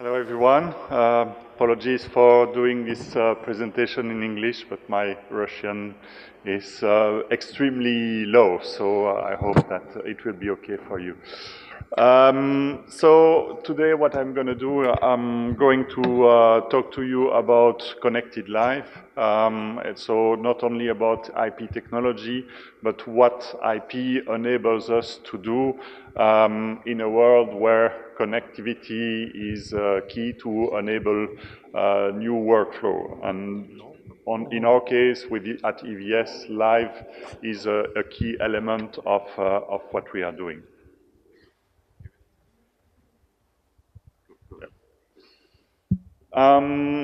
Hello everyone. Apologies for doing this presentation in English, but my Russian is extremely low, so I hope that it will be okay for you. So today what I'm going to do, I'm going to talk to you about connected life. And so not only about IP technology, but what IP enables us to do in a world where connectivity is key to enable new workflow. And in our case, at EVS, live is a key element of what we are doing.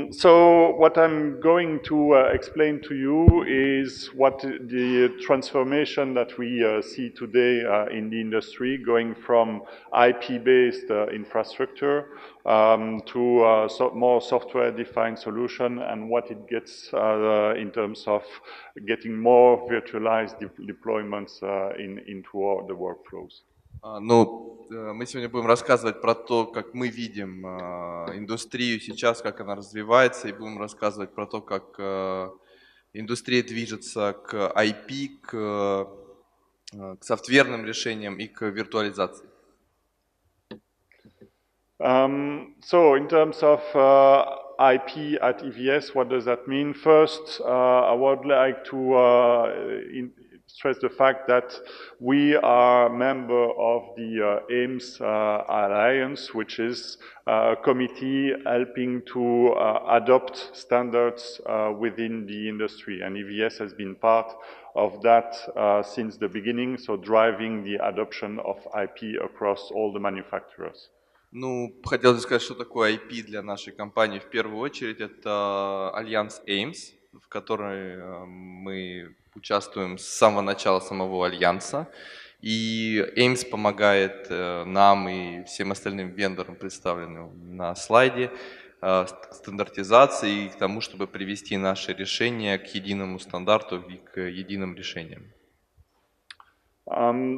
So what I'm going to explain to you is what the transformation that we see today in the industry, going from IP-based infrastructure to more software-defined solution, and what it gets in terms of getting more virtualized deployments into the workflows. Мы сегодня будем рассказывать про то, как мы видим индустрию сейчас, как она развивается, и будем рассказывать про то, как индустрия движется к IP, к софтверным решениям и к виртуализации. So in terms of IP at EVS, what does that mean? First, I would like to stress the fact that we are a member of the AIMS Alliance, which is a committee helping to adopt standards within the industry. And EVS has been part of that since the beginning, so driving the adoption of IP across all the manufacturers. Хотелось сказать, что такое IP для нашей компании. В первую очередь, это альянс AIMS, в которой мы участвуем с самого начала самого альянса. И AIMS помогает нам и всем остальным вендорам, представленным на слайде, стандартизации и к тому, чтобы привести наши решения к единому стандарту и к единым решениям.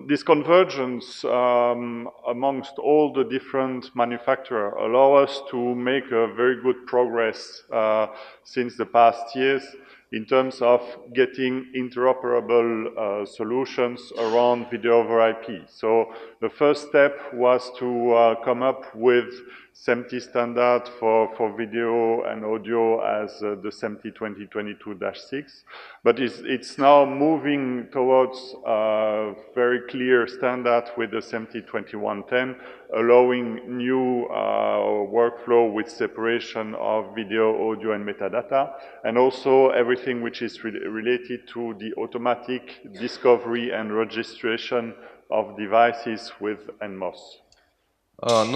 This convergence amongst all the different manufacturers allow us to make a very good progress since the past years in terms of getting interoperable solutions around video over IP. So the first step was to come up with SMPTE standard for video and audio as the SMPTE 2022-6, but it's now moving towards a very clear standard with the SMPTE 2110, allowing new workflow with separation of video, audio, and metadata, and also everything which is related to the automatic discovery and registration of devices with NMOS.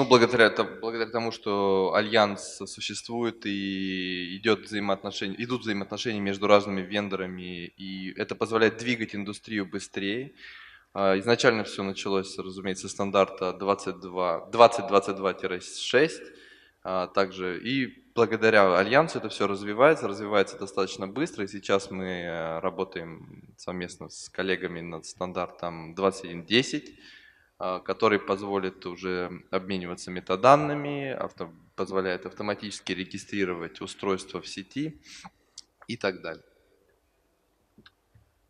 Благодаря тому, что альянс существует и идут взаимоотношения между разными вендорами, и это позволяет двигать индустрию быстрее. Изначально все началось, разумеется, с стандарта 2022-6, также и благодаря альянсу это все развивается достаточно быстро, и сейчас мы работаем совместно с коллегами над стандартом 2110, который позволит уже обмениваться метаданными, позволяет автоматически регистрировать устройства в сети и так далее.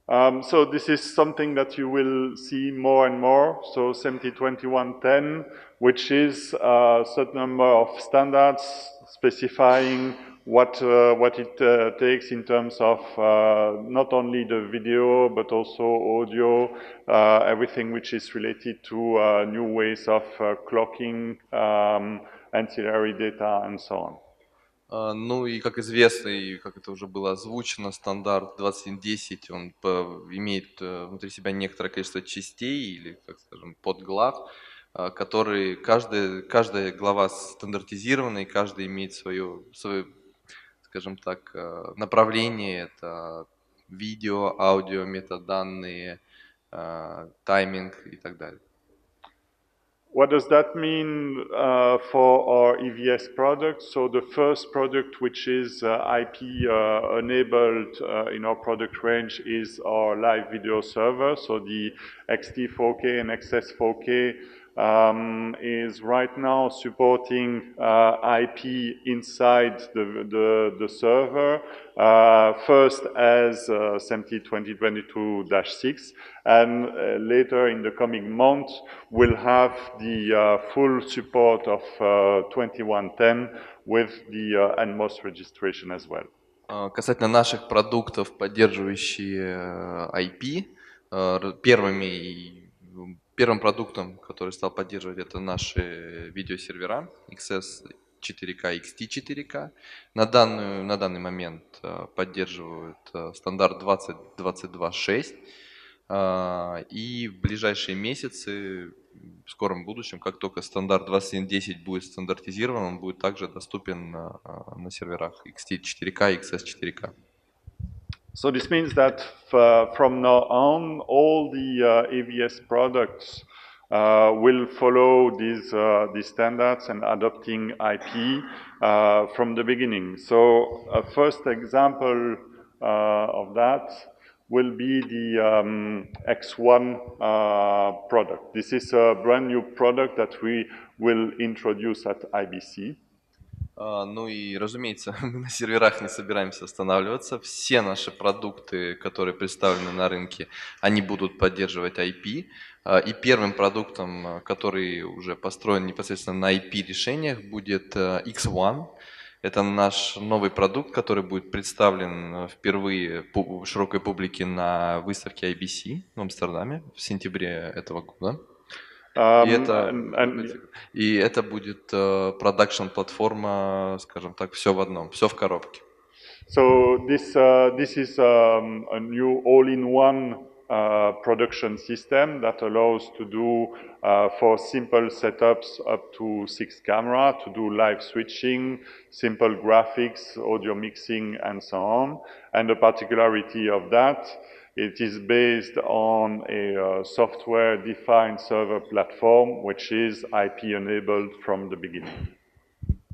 So this is something that you will see more and more. So SMPTE 2110, which is a certain number of standards specifying what it takes in terms of not only the video, but also audio, everything which is related to new ways of clocking, ancillary data, and so on. И как известно, и как это уже было озвучено, стандарт 2110, он имеет внутри себя некоторое количество частей или, так скажем, подглав, которые каждая глава стандартизирована, и каждая имеет свое, скажем так, направление. Это видео, аудио, метаданные, тайминг и так далее. What does that mean for our EVS products? So the first product which is IP enabled in our product range is our live video server. So the XT4K and XS4K is right now supporting IP inside the server, first as SMT 2022-6, and later in the coming months we'll have the full support of 2110 with the NMOS registration as well. Касательно наших продуктов, поддерживающие IP, первым продуктом, который стал поддерживать, это наши видеосервера XS 4K, XT 4K. На данный момент поддерживают стандарт 2022.6. И в ближайшие месяцы, в скором будущем, как только стандарт 21.10 будет стандартизирован, он будет также доступен на серверах XT 4K и XS 4K. So this means that from now on, all the EVS products will follow these standards and adopting IP from the beginning. So a first example of that will be the X1 product. This is a brand new product that we will introduce at IBC. Ну и, разумеется, мы на серверах не собираемся останавливаться. Все наши продукты, которые представлены на рынке, они будут поддерживать IP. И первым продуктом, который уже построен непосредственно на IP-решениях, будет X1. Это наш новый продукт, который будет представлен впервые широкой публике на выставке IBC в Амстердаме в сентябре этого года. И это будет продакшн-платформа, скажем так, все в одном, все в коробке. So this is a new all-in-one production system that allows to do for simple setups up to 6 cameras to do live switching, simple graphics, audio mixing, and so on. And the particularity of that, it is based on a software-defined server platform, which is IP-enabled from the beginning.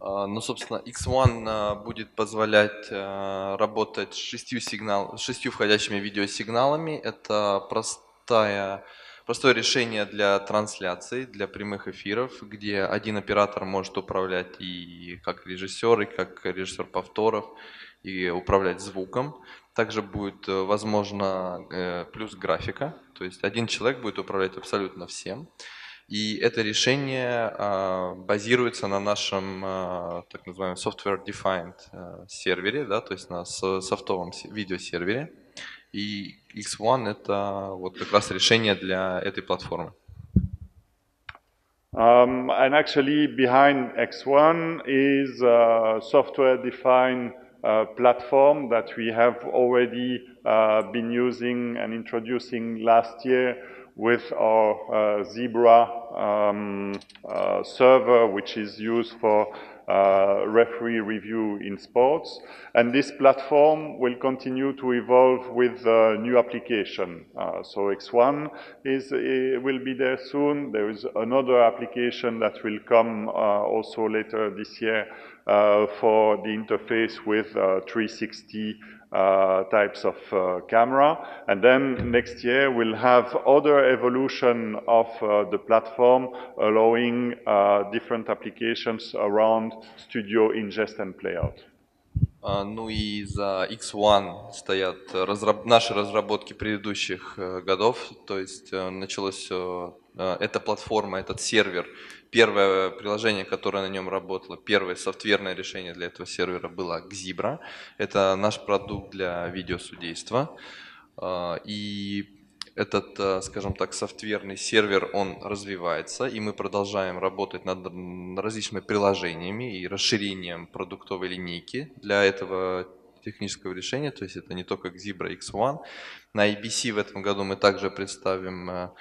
Ну, собственно, X1 будет позволять работать с 6 входящими видеосигналами. Это простое решение для трансляций, для прямых эфиров, где один оператор может управлять и как режиссер повторов, и управлять звуком. Также будет возможно плюс графика, то есть один человек будет управлять абсолютно всем. И это решение базируется на нашем так называемом software-defined сервере, да, то есть на софтовом видеосервере. И X1 это вот как раз решение для этой платформы. And actually behind X1 is a software-defined platform that we have already been using and introducing last year with our Zebra server, which is used for referee review in sports. And this platform will continue to evolve with new application. So X1 will be there soon. There is another application that will come also later this year for the interface with 360 types of camera. And then next year we'll have other evolution of the platform allowing different applications around studio ingest and playout. Ну и за X1 стоят наши разработки предыдущих годов, то есть началось эта платформа, этот сервер. Первое приложение, которое на нем работало, первое софтверное решение для этого сервера было Zebra. Это наш продукт для видеосудейства. И этот, скажем так, софтверный сервер, он развивается, и мы продолжаем работать над различными приложениями и расширением продуктовой линейки для этого технического решения. То есть это не только Zebra X1. На IBC в этом году мы также представим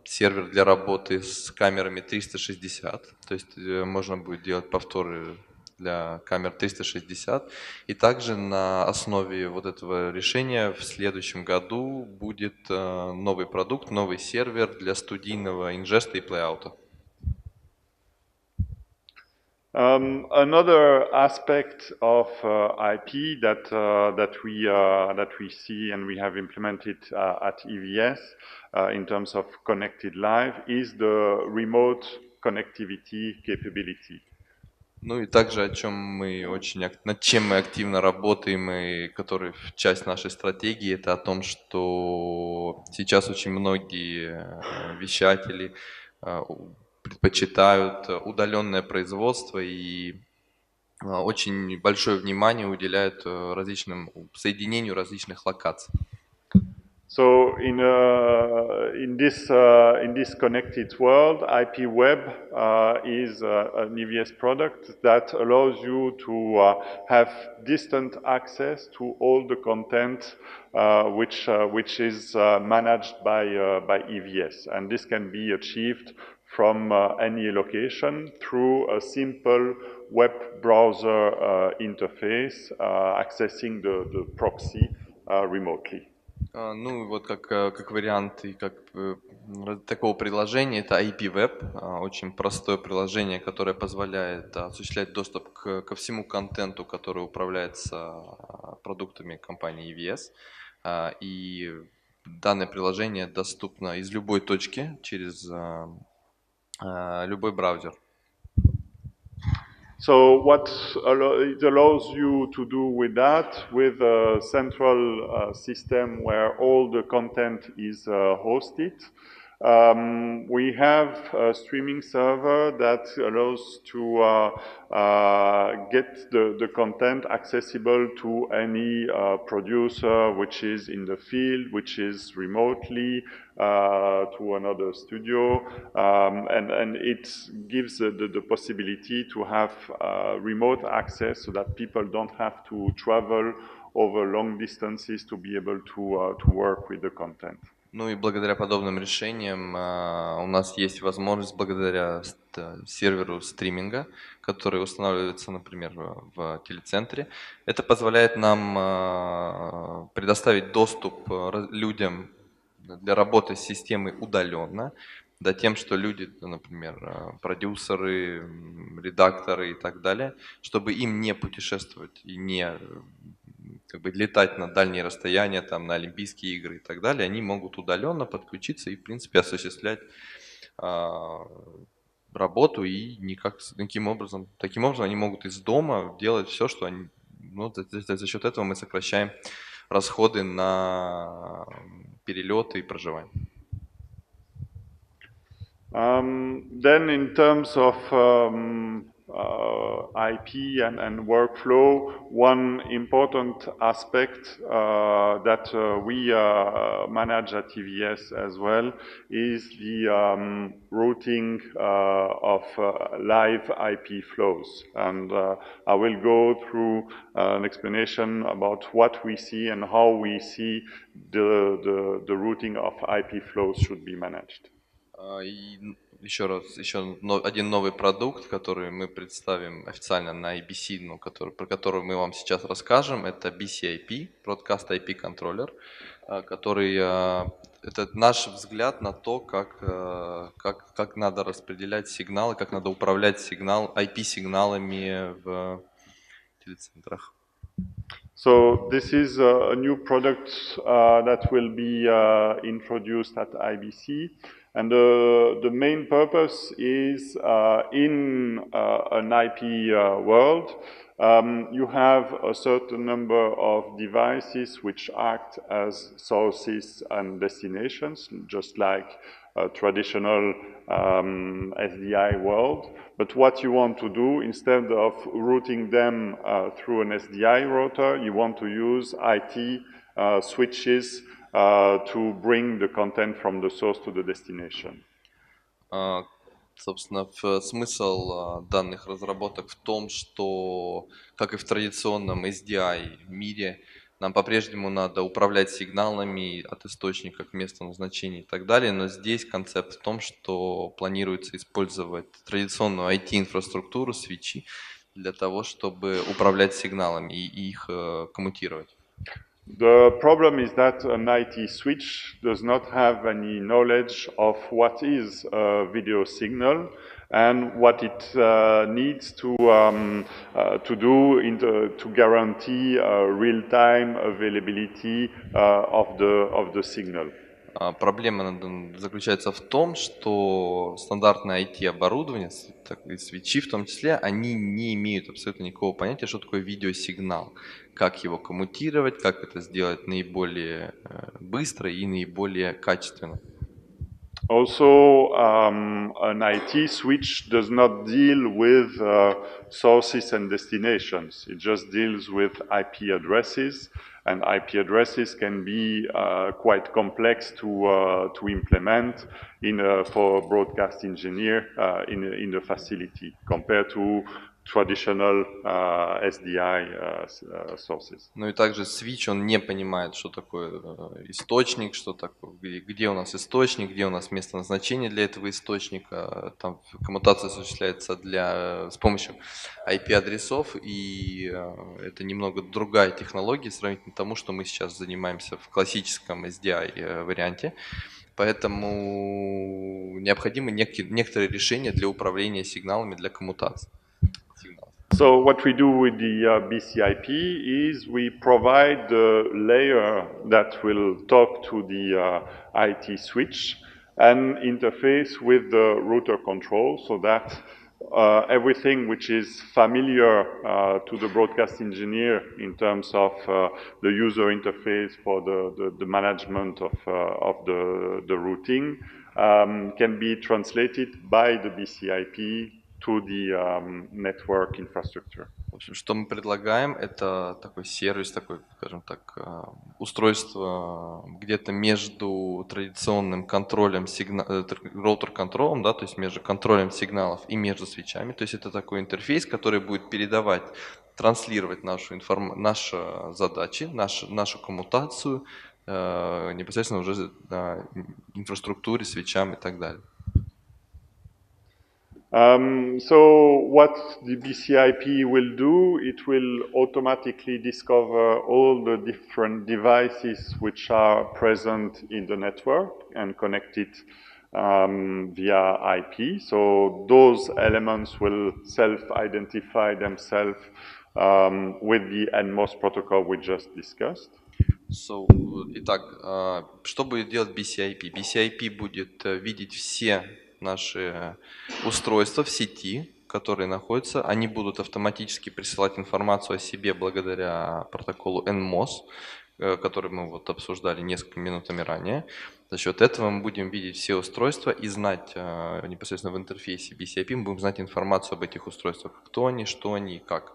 сервер для работы с камерами 360. То есть можно будет делать повторы для камер 360. И также на основе вот этого решения в следующем году будет новый продукт, новый сервер для студийного инжеста и плейаута. Another aspect of IP that we see and we have implemented at EVS in terms of connected live is the remote connectivity capability. Ну и также, о чем мы над чем мы активно работаем и который часть нашей стратегии, это о том, что сейчас очень многие вещатели предпочитают удаленное производство и очень большое внимание уделяют соединению различных локаций. So in this connected world, IP Web is an EVS product that allows you to have distant access to all the content which is managed by EVS, and this can be achieved from any location through a simple web browser interface accessing the proxy remotely. Ну, и вот как вариант такого приложения, это IP-Web, очень простое приложение, которое позволяет осуществлять доступ ко всему контенту, который управляется продуктами компании EVS. И данное приложение доступно из любой точки через любой браузер. So what it allows you to do with that, with a central system where all the content is hosted, we have a streaming server that allows to get the content accessible to any producer which is in the field, which is remotely to another studio, and it gives the possibility to have remote access so that people don't have to travel over long distances to be able to work with the content. Ну и благодаря подобным решениям у нас есть возможность, благодаря серверу стриминга, который устанавливается, например, в телецентре, это позволяет нам предоставить доступ людям для работы с системой удаленно, да, тем, что люди, например, продюсеры, редакторы и так далее, чтобы им не путешествовать и не летать на дальние расстояния, там, на Олимпийские игры и так далее, они могут удаленно подключиться и, в принципе, осуществлять работу, и таким образом они могут из дома делать все, что они... Ну, за счет этого мы сокращаем расходы на перелеты и проживание. Then in terms of IP and workflow, one important aspect that we manage at EVS as well is the routing of live IP flows. And I will go through an explanation about what we see and how we see the routing of IP flows should be managed. И еще один новый продукт, который мы представим официально на IBC, про который мы вам сейчас расскажем, это BCIP, Broadcast IP Controller, который это наш взгляд на то, как надо распределять сигналы, как надо управлять IP-сигналами в телецентрах. So this is a new product that will be introduced at IBC, and the main purpose is in an IP world, you have a certain number of devices which act as sources and destinations, just like a traditional SDI world. But what you want to do, instead of routing them through an SDI router, you want to use IT switches to bring the content from the source to the destination. Собственно, смысл данных разработок в том, что, как и в традиционном SDI мире, нам по-прежнему надо управлять сигналами от источника к месту назначения и так далее, но здесь концепт в том, что планируется использовать традиционную IT-инфраструктуру, свитчи, для того, чтобы управлять сигналами и их коммутировать. The problem is that an IT switch does not have any knowledge of what is a video signal, and what it needs to do to guarantee real-time availability of the signal. Проблема заключается в том, что стандартное IT-оборудование, и свитчи в том числе, они не имеют абсолютно никакого понятия, что такое видеосигнал, как его коммутировать, как это сделать наиболее быстро и наиболее качественно. Also, an IT switch does not deal with sources and destinations. It just deals with IP addresses, and IP addresses can be quite complex to implement for a broadcast engineer in the facility compared to traditional SDI sources. Ну и также switch, он не понимает, что такое источник, что такое, где у нас источник, где у нас место назначения для этого источника. Там коммутация осуществляется с помощью IP-адресов, и это немного другая технология сравнительно тому, что мы сейчас занимаемся в классическом SDI варианте. Поэтому необходимы некоторые решения для управления сигналами, для коммутации. So what we do with the BCIP is we provide the layer that will talk to the IT switch and interface with the router control so that everything which is familiar to the broadcast engineer in terms of the user interface for the management of the routing can be translated by the BCIP to the network infrastructure. В общем, что мы предлагаем, это такой сервис, такой, скажем так, устройство где-то между традиционным контролем, роутер-контролем, да, то есть между контролем сигналов и между свитчами. То есть это такой интерфейс, который будет передавать, транслировать наши задачи, нашу коммутацию непосредственно уже инфраструктуре, свитчам и так далее. So what the BCIP will do, it will automatically discover all the different devices which are present in the network and connect it via IP. So those elements will self-identify themselves with the NMOS protocol we just discussed. Итак, что будет делать BCIP? BCIP будет видеть все наши устройства в сети, которые находятся, они будут автоматически присылать информацию о себе благодаря протоколу NMOS, который мы вот обсуждали несколько минутами ранее. За счет этого мы будем видеть все устройства и знать непосредственно в интерфейсе BCIP, мы будем знать информацию об этих устройствах, кто они, что они и как.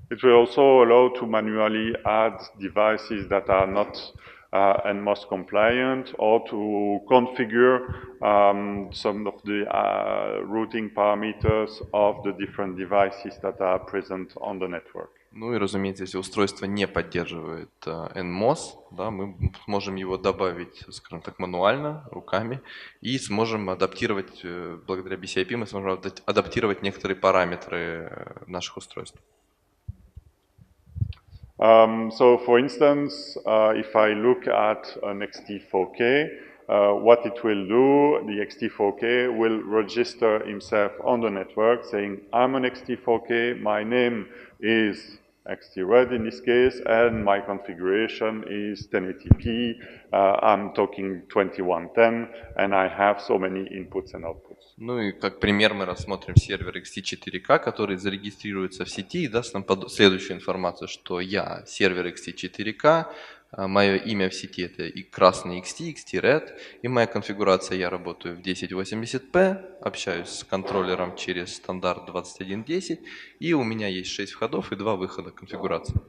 It will also allow to manually add devices that are not NMOS compliant or to configure some of the routing parameters of the different devices that are present on the network. Ну и, разумеется, если устройство не поддерживает NMOS, да, мы сможем его добавить, скажем так, мануально, руками, и сможем адаптировать, благодаря BCIP мы сможем адаптировать некоторые параметры наших устройств. So, for instance, if I look at an XT4K, what it will do, the XT4K will register himself on the network saying, I'm an XT4K, my name is XT-Red in this case, and my configuration is 1080p, I'm talking 2110, and I have so many inputs and outputs. Ну и как пример мы рассмотрим сервер XT4K, который зарегистрируется в сети и даст нам следующую информацию, что я сервер XT4K, мое имя в сети это и красный XT, XT-Red, и моя конфигурация, я работаю в 1080p, общаюсь с контроллером через стандарт 2110, и у меня есть 6 входов и 2 выхода конфигурации.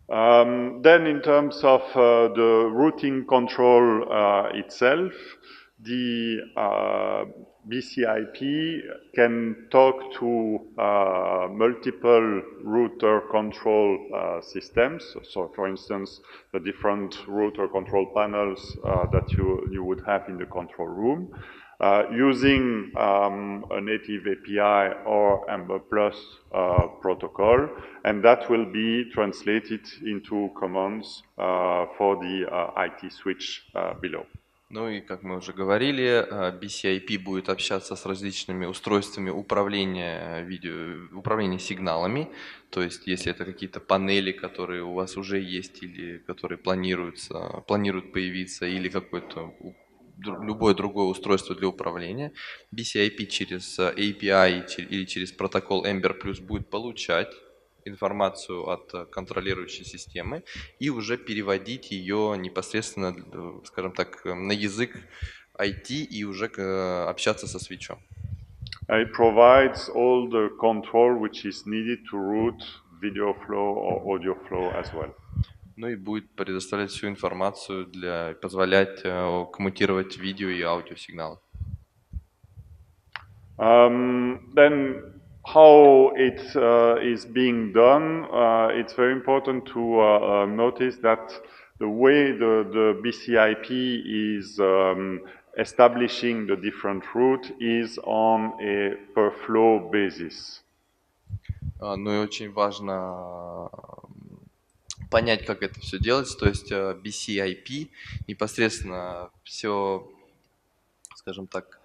Then in terms of the routing control itself, the BCIP can talk to multiple router control systems. So for instance, the different router control panels that you would have in the control room. Using a native API or Amber Plus protocol, and that will be translated into commands for the IT switch below. Ну и, как мы уже говорили, BCIP будет общаться с различными устройствами управления управления сигналами. То есть, если это какие-то панели, которые у вас уже есть или которые планируют появиться, или какое-то любое другое устройство для управления, BCIP через API или через протокол Ember Plus будет получать информацию от контролирующей системы и уже переводить ее непосредственно, скажем так, на язык IT и уже общаться со свитчом. It provides all the control which is needed to route video flow or audio flow as well. Ну и будет предоставлять всю информацию позволять коммутировать видео и аудиосигналы. Then how it is being done, it's very important to notice that the way the BCIP is establishing the different route is on a per flow basis. Ну и очень важно понять, как это все делать. То есть BCIP непосредственно все, скажем так,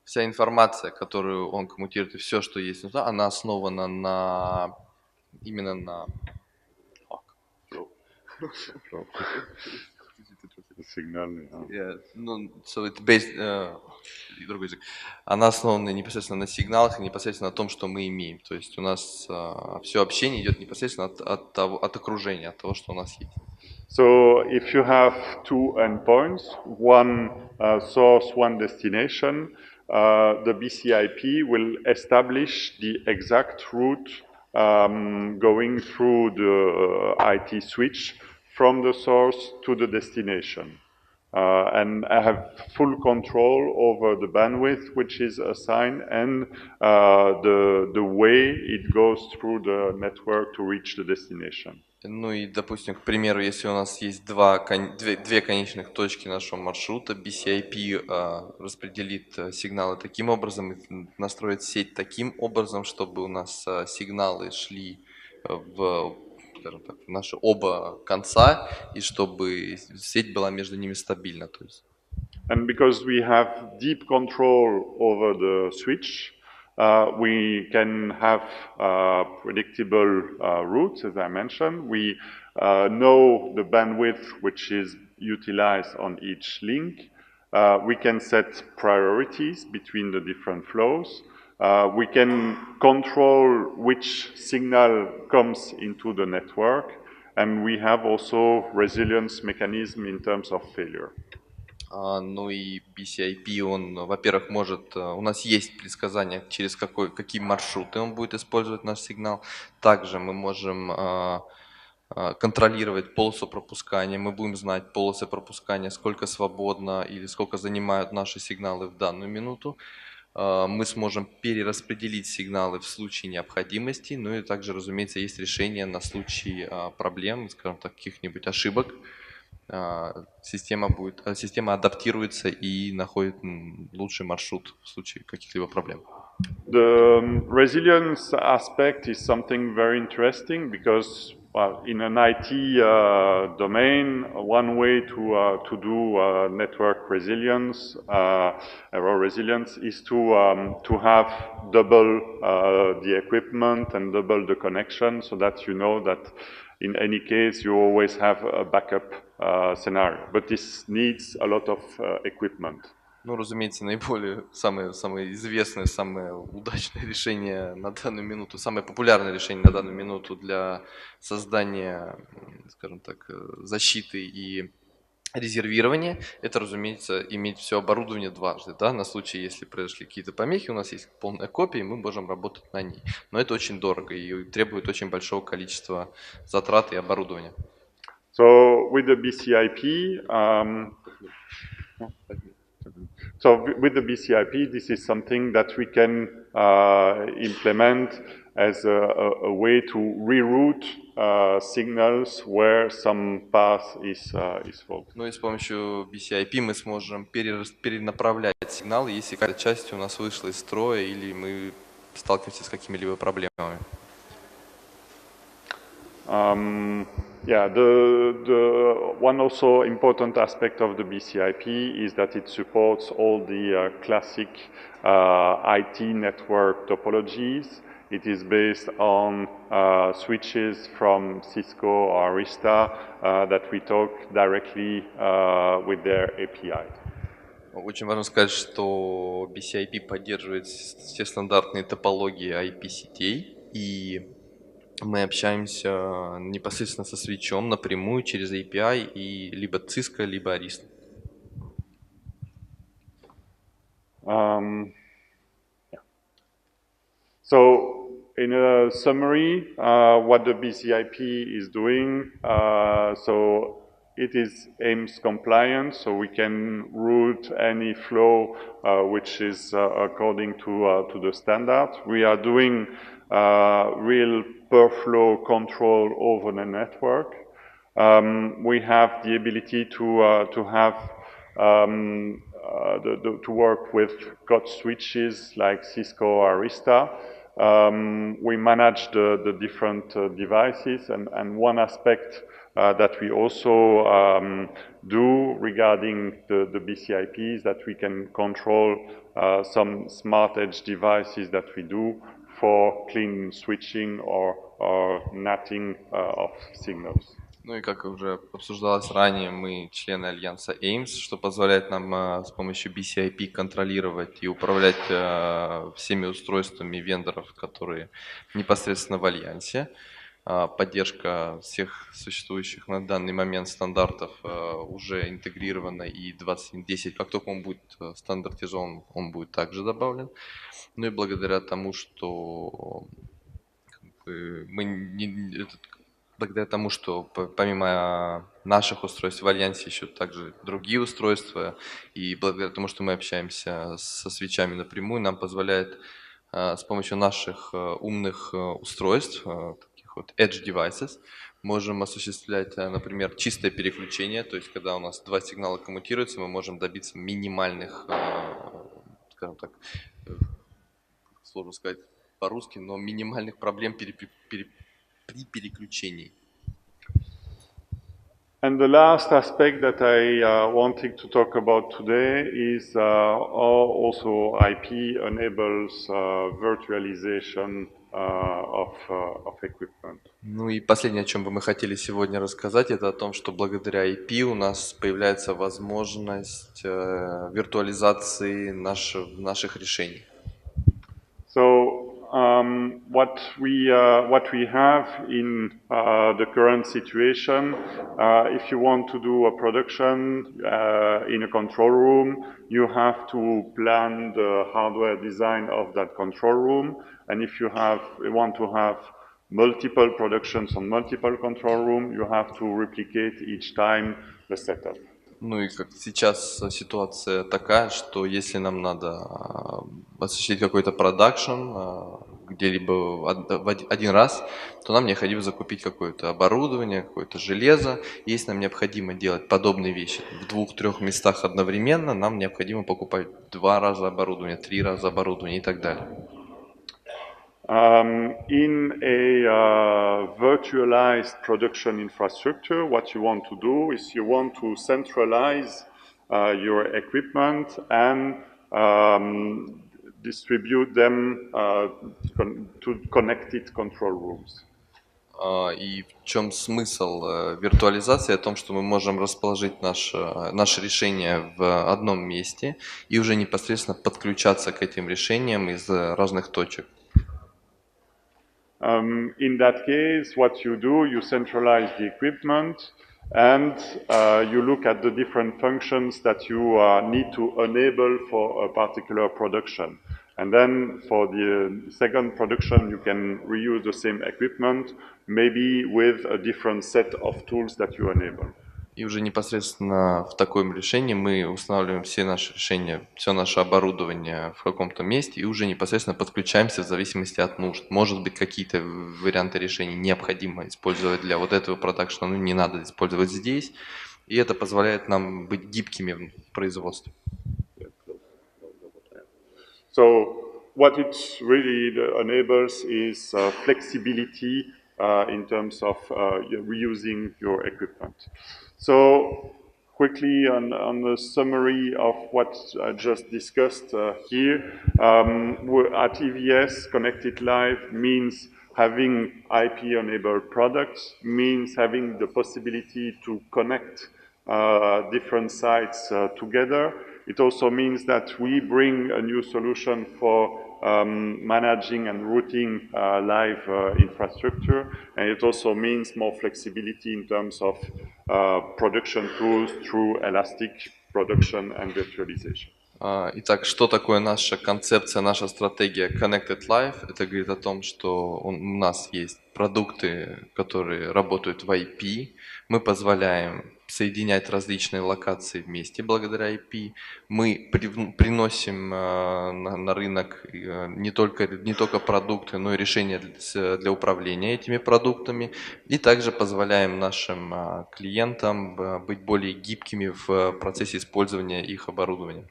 вся информация, которую он коммутирует, и все, что есть внутри, она основана именно на Сигнальный. ну, so it's based, другой язык. Она основана непосредственно на сигналах и непосредственно на том, что мы имеем. То есть у нас все общение идет непосредственно от окружения, от того, что у нас есть. So if you have two endpoints, one source, one destination, the BCIP will establish the exact route going through the IT switch from the source to the destination. And I have full control over the bandwidth which is assigned and the way it goes through the network to reach the destination. Ну и, допустим, к примеру, если у нас есть две конечных точки нашего маршрута, BCIP распределит сигналы таким образом, и настроит сеть таким образом, чтобы у нас сигналы шли скажем так, в наши оба конца, и чтобы сеть была между ними стабильна. То есть. And because we have deep control over the switch, we can have predictable routes, as I mentioned. We know the bandwidth which is utilized on each link. We can set priorities between the different flows. We can control which signal comes into the network. And we have also resilience mechanism in terms of failure. Ну и BCIP, он, во-первых, у нас есть предсказание, через какие маршруты он будет использовать наш сигнал. Также мы можем контролировать полосу пропускания, мы будем знать полосы пропускания, сколько свободно или сколько занимают наши сигналы в данную минуту. Мы сможем перераспределить сигналы в случае необходимости, ну и также, разумеется, есть решение на случай проблем, скажем так, каких-нибудь ошибок. Система адаптируется и находит лучший маршрут в случае каких-либо проблем. The resilience aspect is something very interesting because in an IT domain, one way to do network resilience, error resilience, is to have double the equipment and double the connection, so that you know that in any case you always have a backup scenario. But this needs a lot of equipment. Ну, разумеется, самое известное, самое удачное решение на данную минуту, самое популярное решение на данную минуту для создания, скажем так, защиты и резервирования, это, разумеется, иметь все оборудование дважды, да, на случай, если произошли какие-то помехи, у нас есть полная копия, и мы можем работать на ней. Но это очень дорого и требует очень большого количества затрат и оборудования. So with the BCIP, this is something that we can implement as a way to reroute signals where some path is faulty. Ну и с помощью BCIP мы сможем перенаправлять сигналы, если какая-то часть у нас вышла из строя или мы сталкиваемся с какими-либо проблемами. Yeah, the one also important aspect of the BCIP is that it supports all the classic IT network topologies. It is based on switches from Cisco or Arista that we talk directly with their API. Очень важно сказать, что BCIP поддерживает все стандартные топологии IP-сетей, и мы общаемся непосредственно со свитчом напрямую через API и либо Cisco, либо Arista. Yeah. So, in a summary, what the BCIP is doing, so it is AIMS compliant, so we can route any flow which is according to the standard. We are doing real per flow control over the network. We have the ability to have to work with code switches like Cisco or Arista. We manage the different devices, and one aspect that we also do regarding the BCIP is that we can control some smart edge devices that we do for clean switching or NATing of signals. Ну и как уже обсуждалось ранее, мы члены альянса AIMS, что позволяет нам с помощью BCIP контролировать и управлять всеми устройствами вендоров, которые непосредственно в альянсе. Поддержка всех существующих на данный момент стандартов уже интегрирована, и 2010, как только он будет стандартизован, он будет также добавлен. Ну и благодаря тому, что благодаря тому, что помимо наших устройств в альянсе еще также другие устройства, и благодаря тому, что мы общаемся со свитчами напрямую, нам позволяет с помощью наших умных устройств, таких вот edge devices, можем осуществлять, например, чистое переключение, то есть когда у нас два сигнала коммутируются, мы можем добиться минимальных, скажем так, сложно сказать по-русски, но минимальных проблем при переключении. And the last aspect that I wanted to talk about today is how also IP enables virtualization of equipment. Ну и последнее, о чем бы мы хотели сегодня рассказать, это о том, что благодаря IP у нас появляется возможность виртуализации наших решений. So what we have in the current situation, if you want to do a production in a control room, you have to plan the hardware design of that control room, and if you want to have multiple productions on multiple control room, you have to replicate each time the setup. Ну и как сейчас ситуация такая, что если нам надо осуществить какой-то продакшн где-либо один раз, то нам необходимо закупить какое-то оборудование, какое-то железо. Если нам необходимо делать подобные вещи в 2-3 местах одновременно, нам необходимо покупать 2 раза оборудование, 3 раза оборудование и так далее. In a virtualized production infrastructure, what you want to do is you want to centralize your equipment and distribute them to connected control rooms. И в чем смысл виртуализации? О том, что мы можем расположить наше решение в одном месте и уже непосредственно подключаться к этим решениям из разных точек. In that case, what you do, you centralize the equipment and you look at the different functions that you need to enable for a particular production. And then for the second production, you can reuse the same equipment, maybe with a different set of tools that you enable. И уже непосредственно в таком решении мы устанавливаем все наши решения, все наше оборудование в каком-то месте и уже непосредственно подключаемся в зависимости от нужд. Может быть, какие-то варианты решений необходимо использовать для вот этого продакшна, но не надо использовать здесь. И это позволяет нам быть гибкими в производстве. So what it really enables is flexibility in terms of reusing your equipment. So quickly on the summary of what I just discussed here, at EVS, Connected Live means having IP-enabled products, means having the possibility to connect different sites together. It also means that we bring a new solution for managing and routing live infrastructure, and it also means more flexibility in terms of production tools through elastic production and virtualization. Итак, что такое наша концепция, наша стратегия Connected Live? Это говорит о том, что у нас есть продукты, которые работают в IP. Мы позволяем соединять различные локации вместе благодаря IP. Мы приносим на рынок не только продукты, но и решения для управления этими продуктами. И также позволяем нашим клиентам быть более гибкими в процессе использования их оборудования.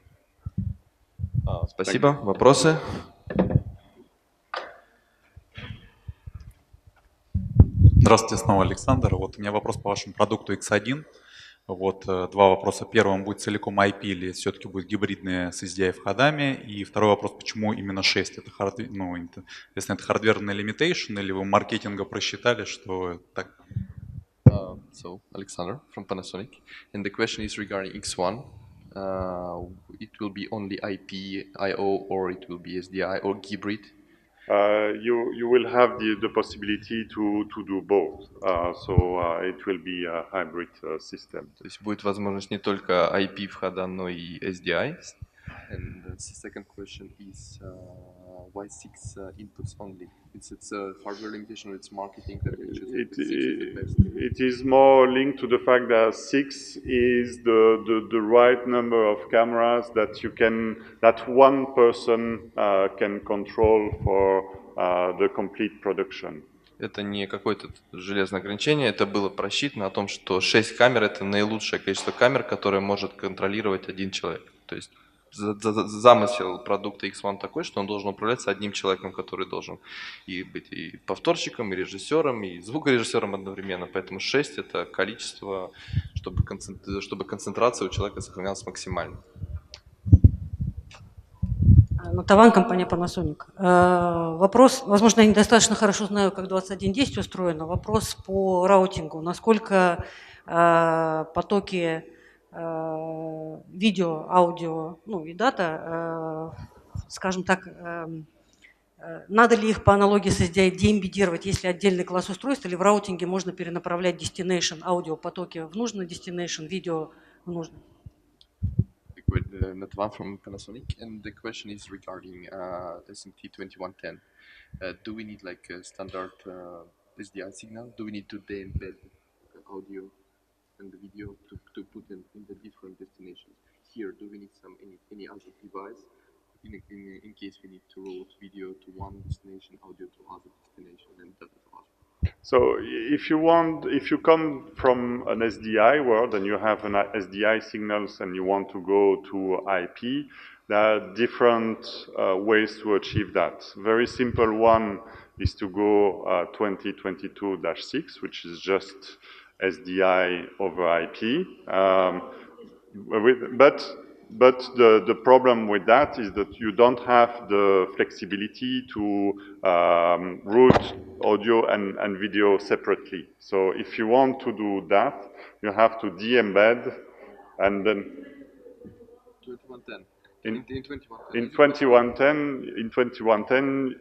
Спасибо. Вопросы? Здравствуйте, снова Александр. Вот у меня вопрос по вашему продукту X1. Вот два вопроса. Первый, он будет целиком IP или все-таки будет гибридный с SDI входами? И второй вопрос, почему именно 6? Это если это хардверный limitation, или вы маркетинга просчитали, что так? So, Alexander from Panasonic. And the question is regarding X1. It will be only IP, I/O, or it will be SDI or hybrid? You will have the possibility to do both. It will be a hybrid system. То есть будет возможность не только IP входа, но и SDI. And the second question is why 6 inputs only? It's a hardware limitation, or it's marketing that we choose the best? It is more linked to the fact that 6 is the right number of cameras that one person can control for the complete production. Это не какое-то железное ограничение, это было просчитано о том, что 6 камер – это наилучшее количество камер, которое может контролировать один человек. То есть замысел продукта X1 такой, что он должен управляться одним человеком, который должен быть и повторщиком, и режиссером, и звукорежиссером одновременно. Поэтому 6 – это количество, чтобы концентрация у человека сохранялась максимально. Таван, компания Panasonic. Вопрос, возможно, я недостаточно хорошо знаю, как 2110 устроено. Вопрос по раутингу. Насколько потоки видео, аудио, и дата, скажем так, надо ли их по аналогии с SDI деэмбедировать, если отдельный класс устройств, или в раутинге можно перенаправлять destination аудиопотоки в нужный destination, видео в нужный? Not one from Panasonic, and the question is regarding SMT2110. Do we need like a standard SDI signal? Do we need to embed audio and the video to put them in the different destinations? Here, do we need any other device in case we need to route video to one destination, audio to other destination, and data to other? So if you come from an SDI world and you have an SDI signals and you want to go to IP, there are different ways to achieve that. Very simple one is to go 2022-6, which is just SDI over IP. But the problem with that is that you don't have the flexibility to route audio and video separately. So if you want to do that, you have to de-embed and then... 2110. In 2110,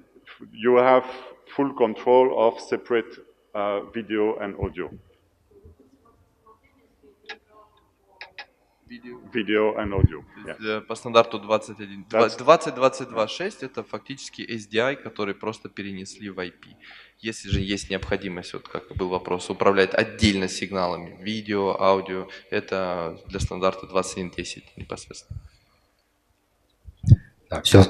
you have full control of separate video and audio. Video and audio. Yeah. По стандарту 20.22.6 это фактически SDI, который просто перенесли в IP. Если же есть необходимость, вот как был вопрос, управлять отдельно сигналами видео, аудио, это для стандарта 21.10 непосредственно. Да, все.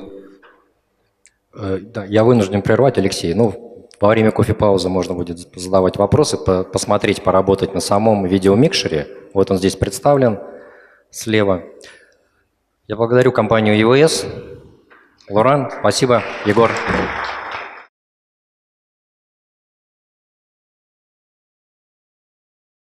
Да, я вынужден прервать, Алексей. Во время кофе-паузы можно будет задавать вопросы, посмотреть, поработать на самом видеомикшере. Вот он здесь представлен. Слева. Я благодарю компанию EVS. Лорен, спасибо. Егор.